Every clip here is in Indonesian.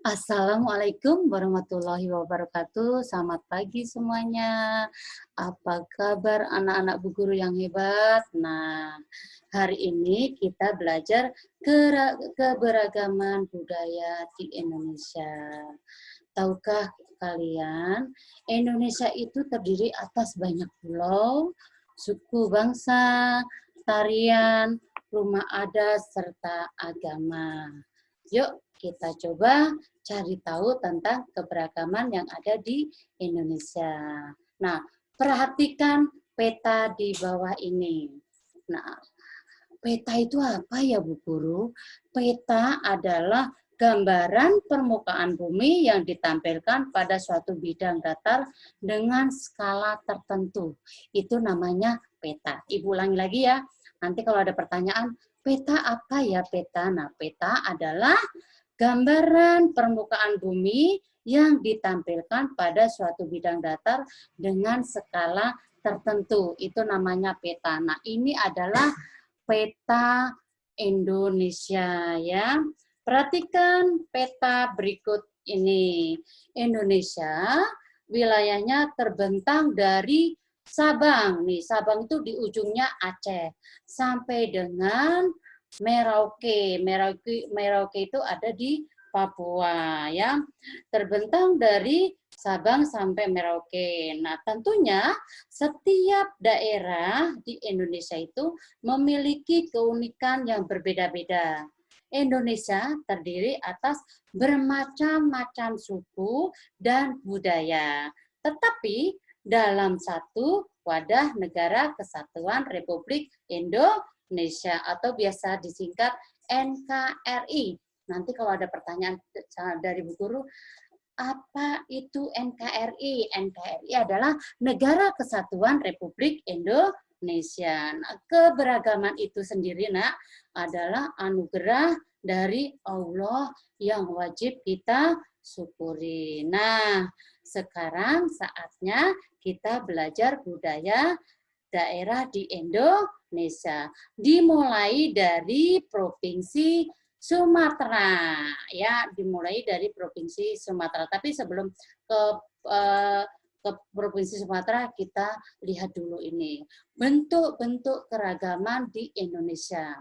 Assalamualaikum warahmatullahi wabarakatuh. Selamat pagi semuanya. Apa kabar anak-anak Bu Guru yang hebat? Nah, hari ini kita belajar keberagaman budaya di Indonesia. Tahukah kalian, Indonesia itu terdiri atas banyak pulau, suku bangsa, tarian, rumah adat, serta agama. Yuk kita coba cari tahu tentang keberagaman yang ada di Indonesia. Nah, perhatikan peta di bawah ini. Nah, peta itu apa ya Bu Guru? Peta adalah gambaran permukaan bumi yang ditampilkan pada suatu bidang datar dengan skala tertentu. Itu namanya peta. Ibu ulangi lagi ya. Nanti kalau ada pertanyaan, peta apa ya peta? Nah, peta adalah gambaran permukaan bumi yang ditampilkan pada suatu bidang datar dengan skala tertentu. Itu namanya peta. Nah, ini adalah peta Indonesia ya. Perhatikan peta berikut ini. Indonesia wilayahnya terbentang dari Sabang. Nih, Sabang itu di ujungnya Aceh sampai dengan Merauke. Merauke itu ada di Papua ya. Terbentang dari Sabang sampai Merauke. Nah, tentunya setiap daerah di Indonesia itu memiliki keunikan yang berbeda-beda. Indonesia terdiri atas bermacam-macam suku dan budaya. Tetapi dalam satu wadah negara kesatuan Republik Indonesia atau biasa disingkat NKRI. Nanti kalau ada pertanyaan dari Bu Guru, apa itu NKRI? NKRI adalah Negara Kesatuan Republik Indonesia. Nah, keberagaman itu sendiri, Nak, adalah anugerah dari Allah yang wajib kita syukuri. Nah, sekarang saatnya kita belajar budaya daerah di Indonesia. Dimulai dari Provinsi Sumatera, ya, dimulai dari Provinsi Sumatera. Tapi sebelum ke eh, ke Provinsi Sumatera, kita lihat dulu ini bentuk-bentuk keragaman di Indonesia.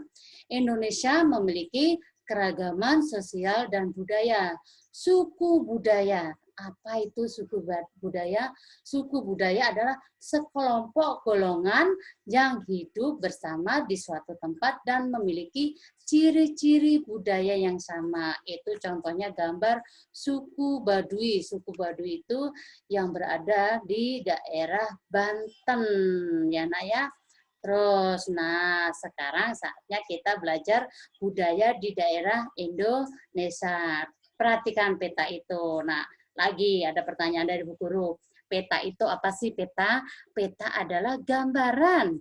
Indonesia memiliki keragaman sosial dan budaya, suku budaya. Apa itu suku budaya? Suku budaya adalah sekelompok golongan yang hidup bersama di suatu tempat dan memiliki ciri-ciri budaya yang sama. Itu contohnya gambar suku Baduy. Suku Baduy itu yang berada di daerah Banten, ya Nak ya. Terus, nah sekarang saatnya kita belajar budaya di daerah Indonesia. Perhatikan peta itu. Nah, lagi ada pertanyaan dari Bu Guru. Peta itu apa sih peta? Peta adalah gambaran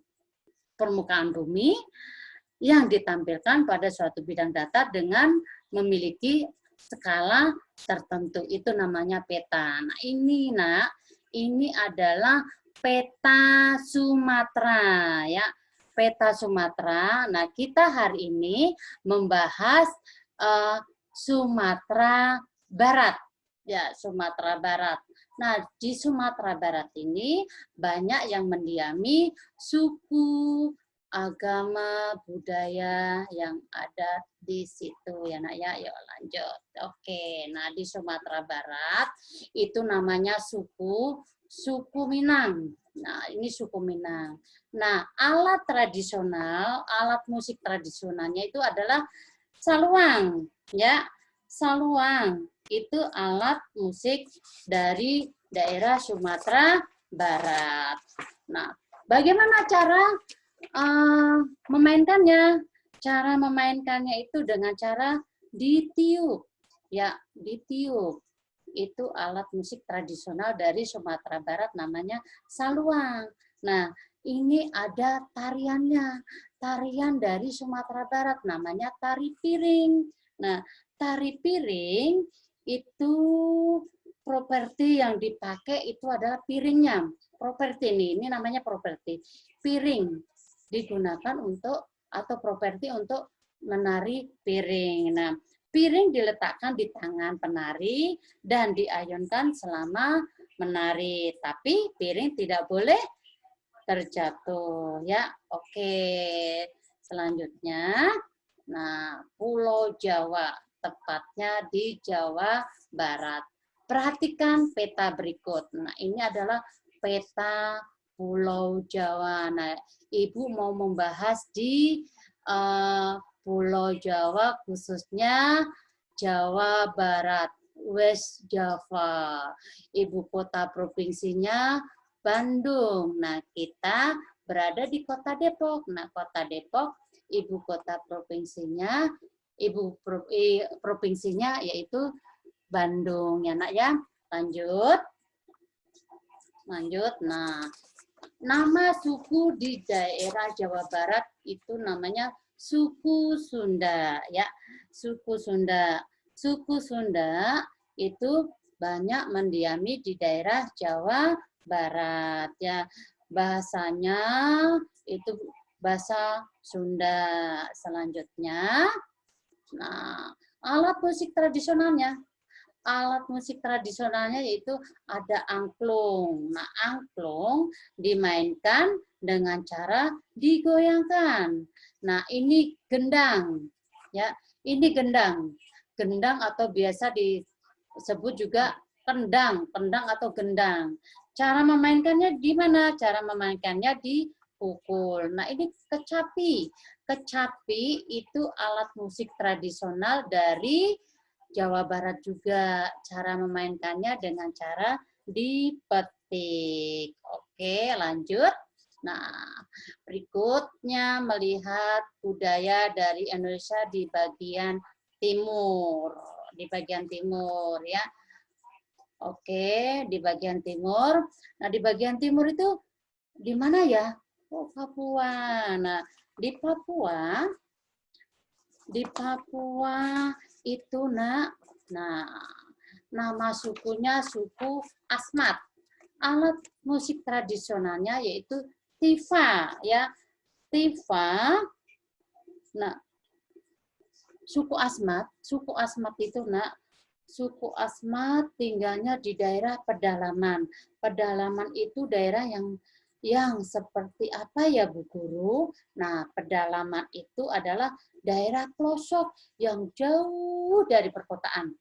permukaan bumi yang ditampilkan pada suatu bidang datar dengan memiliki skala tertentu. Itu namanya peta. Nah, ini adalah peta Sumatera ya. Peta Sumatera. Nah, kita hari ini membahas Sumatera Barat. Ya, Sumatera Barat. Nah, di Sumatera Barat ini banyak yang mendiami suku, agama, budaya yang ada di situ ya Nak ya. Yuk lanjut. Oke, nah di Sumatera Barat itu namanya suku Minang. Nah, ini suku Minang. Nah, alat tradisional, alat musik tradisionalnya itu adalah saluang ya. Saluang itu alat musik dari daerah Sumatera Barat. Nah, bagaimana cara memainkannya? Cara memainkannya itu dengan cara ditiup. Ya, ditiup. Itu alat musik tradisional dari Sumatera Barat namanya saluang. Nah, ini ada tariannya. Tarian dari Sumatera Barat namanya tari piring. Nah, tari piring itu properti yang dipakai itu adalah piringnya. Properti ini namanya properti. Piring digunakan untuk atau properti untuk menari piring. Nah, Piring diletakkan di tangan penari dan diayunkan selama menari. Tapi piring tidak boleh terjatuh ya. Oke. Selanjutnya, nah Pulau Jawa, tepatnya di Jawa Barat. Perhatikan peta berikut. Nah, ini adalah peta Pulau Jawa. Nah, Ibu mau membahas di Pulau Jawa, khususnya Jawa Barat, West Java. Ibu kota provinsinya Bandung. Nah, kita berada di Kota Depok. Nah, Kota Depok, ibu kota provinsinya, provinsinya yaitu Bandung. Ya, Nak ya. Lanjut. Nah, nama suku di daerah Jawa Barat itu namanya suku Sunda ya. Suku Sunda. Suku Sunda itu banyak mendiami di daerah Jawa Barat ya. Bahasanya itu bahasa Sunda. Selanjutnya, nah, alat musik tradisionalnya. Alat musik tradisionalnya yaitu ada angklung. Nah, angklung dimainkan dengan cara digoyangkan. Nah, ini gendang. Ya, ini gendang. Gendang atau biasa disebut juga kendang, kendang atau gendang. Cara memainkannya di mana? Cara memainkannya dipukul. Nah, ini kecapi. Kecapi itu alat musik tradisional dari Jawa Barat juga. Cara memainkannya dengan cara dipetik. Oke, lanjut. Nah, berikutnya melihat budaya dari Indonesia di bagian timur. Di bagian timur ya. Oke, di bagian timur. Nah, di bagian timur itu di mana ya? Oh, Papua. Nah, di Papua itu nah nama sukunya suku Asmat. Alat musik tradisionalnya yaitu tifa ya. Tifa. Nah, suku Asmat itu suku Asmat tinggalnya di daerah pedalaman. Pedalaman itu daerah yang seperti apa ya Bu Guru? Nah, pedalaman itu adalah daerah pelosok yang jauh dari perkotaan.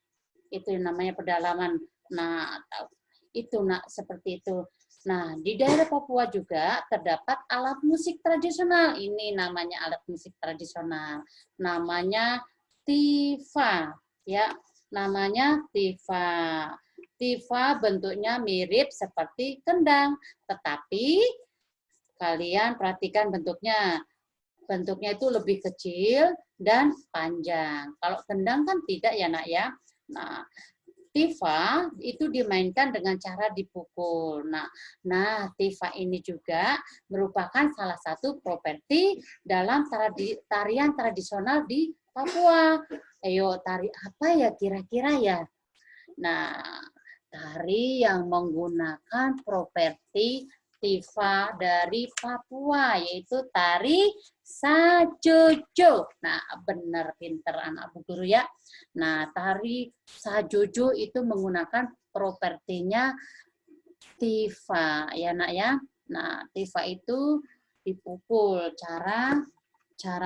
Itu yang namanya pedalaman. Nah, itu seperti itu. Nah, di daerah Papua juga terdapat alat musik tradisional. Ini namanya alat musik tradisional. Namanya tifa, ya. Namanya tifa. Tifa bentuknya mirip seperti kendang, tetapi kalian perhatikan bentuknya. Bentuknya itu lebih kecil dan panjang. Kalau kendang kan tidak ya Nak ya. Nah, tifa itu dimainkan dengan cara dipukul. Nah, tifa ini juga merupakan salah satu properti dalam tarian tradisional di Papua. Ayo, tari apa ya kira-kira ya? Nah, tari yang menggunakan properti tifa dari Papua, yaitu tari sajojo. Nah, benar pinter anak Bu Guru ya. Nah, tari sajojo itu menggunakan propertinya tifa, ya Nak ya. Nah, tifa itu dipukul, cara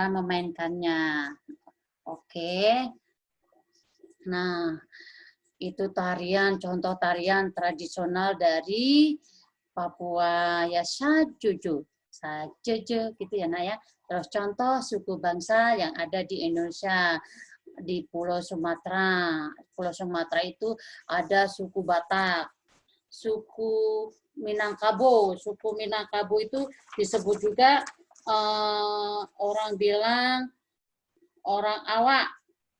memainkannya. Oke. Nah, itu contoh tarian tradisional dari Papua ya sajojo gitu ya Nak ya. Terus contoh suku bangsa yang ada di Indonesia di Pulau Sumatera. Pulau Sumatera itu ada suku Batak, suku Minangkabau. Suku Minangkabau itu disebut juga orang bilang orang awak.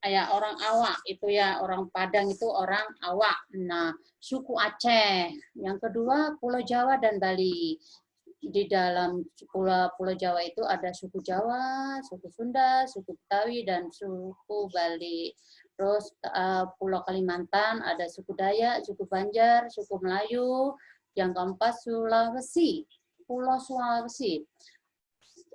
Ya, orang awak itu ya, orang Padang itu orang awak. Nah, suku Aceh. Yang kedua, Pulau Jawa dan Bali. Di dalam Pulau Jawa itu ada suku Jawa, suku Sunda, suku Betawi, dan suku Bali. Terus Pulau Kalimantan ada suku Dayak, suku Banjar, suku Melayu. Yang keempat, Sulawesi. Pulau Sulawesi.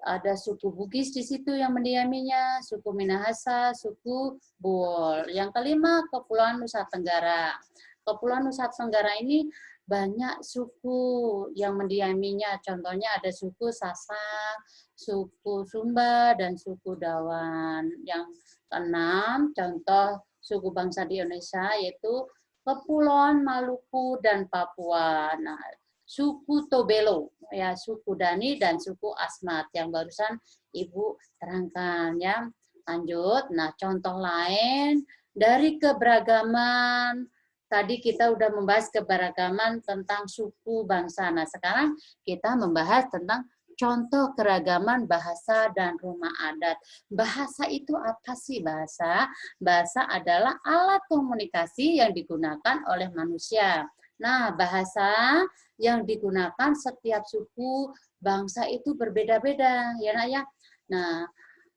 ada suku Bugis di situ yang mendiaminya, suku Minahasa, suku Bul. Yang kelima, Kepulauan Nusa Tenggara. Kepulauan Nusa Tenggara ini banyak suku yang mendiaminya. Contohnya ada suku Sasak, suku Sumba, dan suku Dawan. Yang keenam, contoh suku bangsa di Indonesia yaitu Kepulauan Maluku dan Papua. Nah, suku Tobelo, ya, suku Dani dan suku Asmat yang barusan Ibu terangkan, ya. Lanjut. Nah, contoh lain dari keberagaman. Tadi kita udah membahas keberagaman tentang suku bangsa. Nah, sekarang kita membahas tentang contoh keragaman bahasa dan rumah adat. Bahasa itu apa sih bahasa? Bahasa adalah alat komunikasi yang digunakan oleh manusia. Nah, bahasa yang digunakan setiap suku bangsa itu berbeda-beda, ya Nak ya. Nah,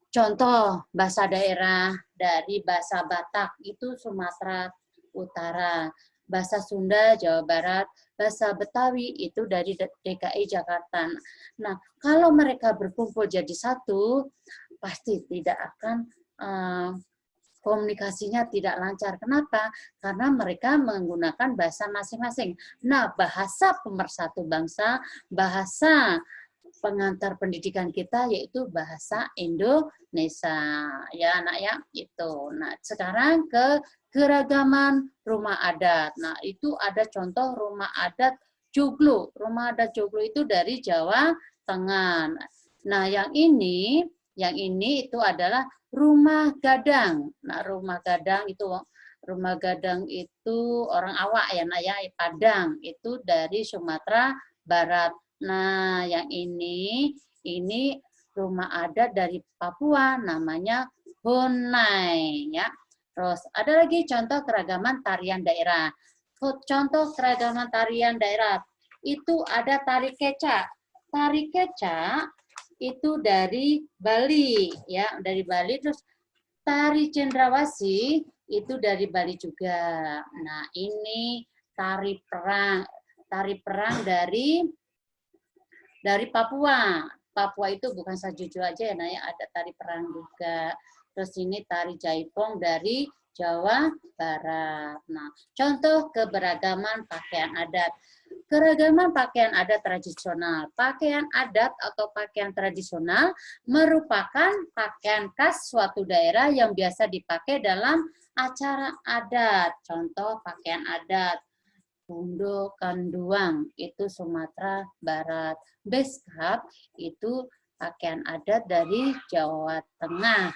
contoh bahasa daerah dari bahasa Batak itu Sumatera Utara, bahasa Sunda Jawa Barat, bahasa Betawi itu dari DKI Jakarta. Nah, kalau mereka berkumpul jadi satu, pasti tidak akan komunikasinya tidak lancar. Kenapa? Karena mereka menggunakan bahasa masing-masing. Nah, bahasa pemersatu bangsa, bahasa pengantar pendidikan kita yaitu bahasa Indonesia. Ya, Anak ya, itu. Nah, sekarang ke keragaman rumah adat. Nah, itu ada contoh rumah adat Joglo. Rumah adat Joglo itu dari Jawa Tengah. Nah, yang ini itu adalah rumah gadang. Nah, rumah gadang itu orang awak ya, Nak ya, Padang itu dari Sumatera Barat. Nah, yang ini rumah adat dari Papua namanya Honai ya. Terus ada lagi contoh keragaman tarian daerah. Contoh keragaman tarian daerah itu ada tari kecak. Tari kecak itu dari Bali ya, dari Bali. Terus tari cendrawasih itu dari Bali juga. Nah, ini tari perang dari Papua. Papua itu bukan sajuju aja ya, Naya, ada tari perang juga. Terus ini tari jaipong dari Jawa Barat. Nah, contoh keberagaman pakaian adat. Keragaman pakaian adat tradisional. Pakaian adat atau pakaian tradisional merupakan pakaian khas suatu daerah yang biasa dipakai dalam acara adat. Contoh pakaian adat. Bundo Kanduang itu Sumatera Barat. Beskap itu pakaian adat dari Jawa Tengah.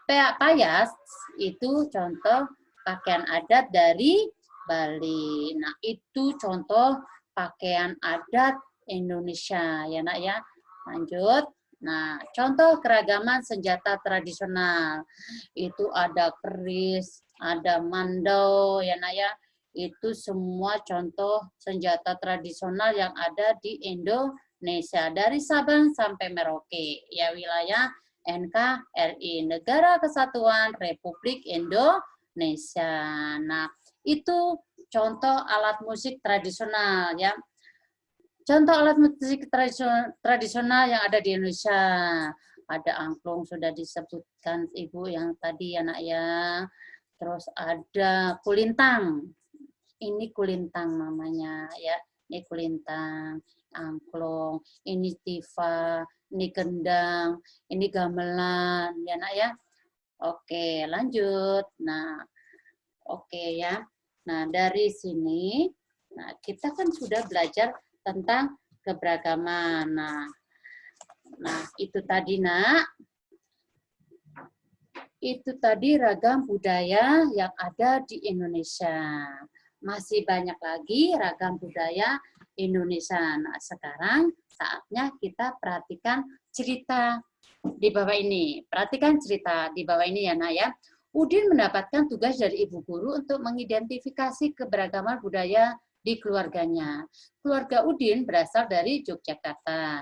Peak Payas itu contoh pakaian adat dari Bali. Nah, itu contoh pakaian adat Indonesia ya, Nak ya. Lanjut. Nah, contoh keragaman senjata tradisional. Itu ada keris, ada mandau ya, Nak ya. Itu semua contoh senjata tradisional yang ada di Indonesia dari Sabang sampai Merauke ya, wilayah NKRI, Negara Kesatuan Republik Indonesia. Nah, itu contoh alat musik tradisional ya. Contoh alat musik tradisional yang ada di Indonesia. Ada angklung sudah disebutkan Ibu yang tadi ya, Nak ya. Terus ada kulintang. Ini kulintang namanya ya. Ini kulintang, angklung, ini tifa, ini kendang, ini gamelan ya, Nak ya. Oke, lanjut. Nah, oke ya. Nah, dari sini kita kan sudah belajar tentang keberagaman. Nah, itu tadi, Nak. Itu tadi ragam budaya yang ada di Indonesia. Masih banyak lagi ragam budaya Indonesia. Nah, sekarang saatnya kita perhatikan cerita di bawah ini. Perhatikan cerita di bawah ini ya, Nak ya. Udin mendapatkan tugas dari ibu guru untuk mengidentifikasi keberagaman budaya di keluarganya. Keluarga Udin berasal dari Yogyakarta.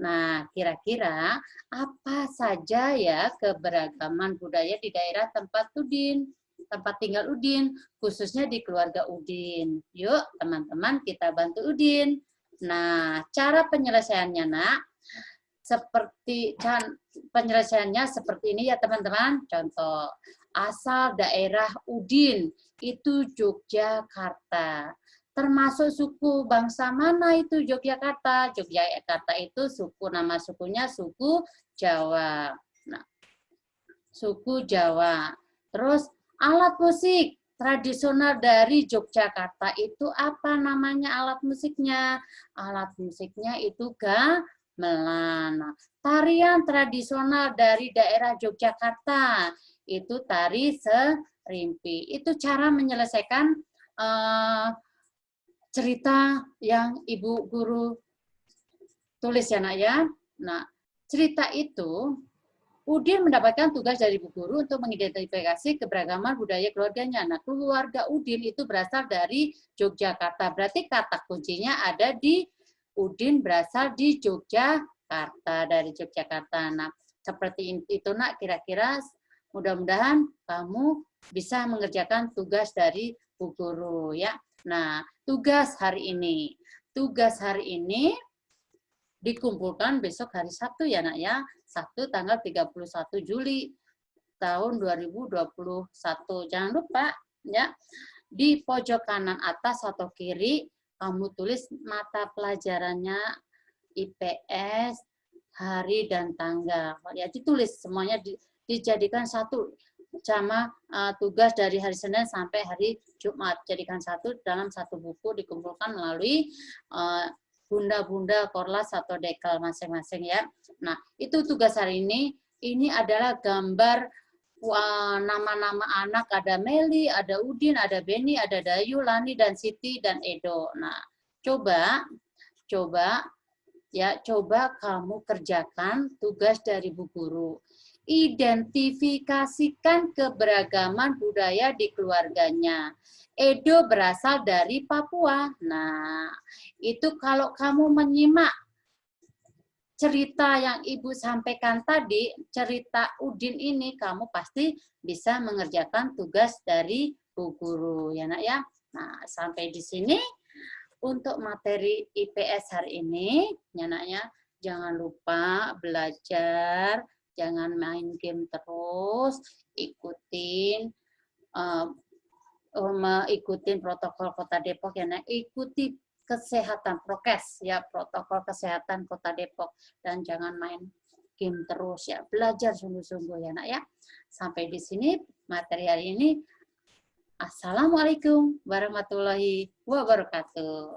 Nah, kira-kira apa saja ya keberagaman budaya di daerah tempat tinggal Udin, khususnya di keluarga Udin. Yuk, teman-teman, kita bantu Udin. Nah, cara penyelesaiannya, Nak. seperti penyelesaiannya seperti ini ya teman-teman. Contoh, asal daerah Udin itu Yogyakarta. Termasuk suku bangsa mana itu Yogyakarta? Yogyakarta itu suku, nama sukunya suku Jawa. Nah, suku Jawa. Terus alat musik tradisional dari Yogyakarta itu apa namanya alat musiknya? Alat musiknya itu gamelan. Nah, tarian tradisional dari daerah Yogyakarta itu tari serimpi. Itu cara menyelesaikan cerita yang Ibu Guru tulis ya nak ya. Nah, cerita itu Udin mendapatkan tugas dari Bu Guru untuk mengidentifikasi keberagaman budaya keluarganya. Nah, keluarga Udin itu berasal dari Yogyakarta. Berarti kata kuncinya ada di Udin berasal di Yogyakarta, dari Yogyakarta. Nah, seperti itu nak, kira-kira mudah-mudahan kamu bisa mengerjakan tugas dari Bu Guru ya. Nah, tugas hari ini. Tugas hari ini dikumpulkan besok hari Sabtu ya nak ya. Sabtu tanggal 31 Juli tahun 2021. Jangan lupa ya, di pojok kanan atas atau kiri kamu tulis mata pelajarannya IPS, hari dan tanggal. Ya, ditulis semuanya dijadikan satu sama tugas dari hari Senin sampai hari Jumat. Jadikan satu dalam satu buku, dikumpulkan melalui bunda-bunda korlas atau dekal masing-masing ya. Nah, itu tugas hari ini. Ini adalah gambar nama-nama anak, ada Meli, ada Udin, ada Beni, ada Dayu, Lani, dan Siti, dan Edo. Nah, coba kamu kerjakan tugas dari Bu Guru. Identifikasikan keberagaman budaya di keluarganya. Edo berasal dari Papua. Nah, itu kalau kamu menyimak cerita yang Ibu sampaikan tadi, cerita Udin ini, kamu pasti bisa mengerjakan tugas dari Bu Guru, ya nak ya. Nah, sampai di sini untuk materi IPS hari ini, ya nak ya. Jangan lupa belajar, jangan main game terus, ikutin protokol Kota Depok ya, nah, ikuti kesehatan prokes ya, protokol kesehatan Kota Depok, dan jangan main game terus ya, belajar sungguh-sungguh ya nak ya. Sampai di sini materi hari ini. Assalamualaikum warahmatullahi wabarakatuh.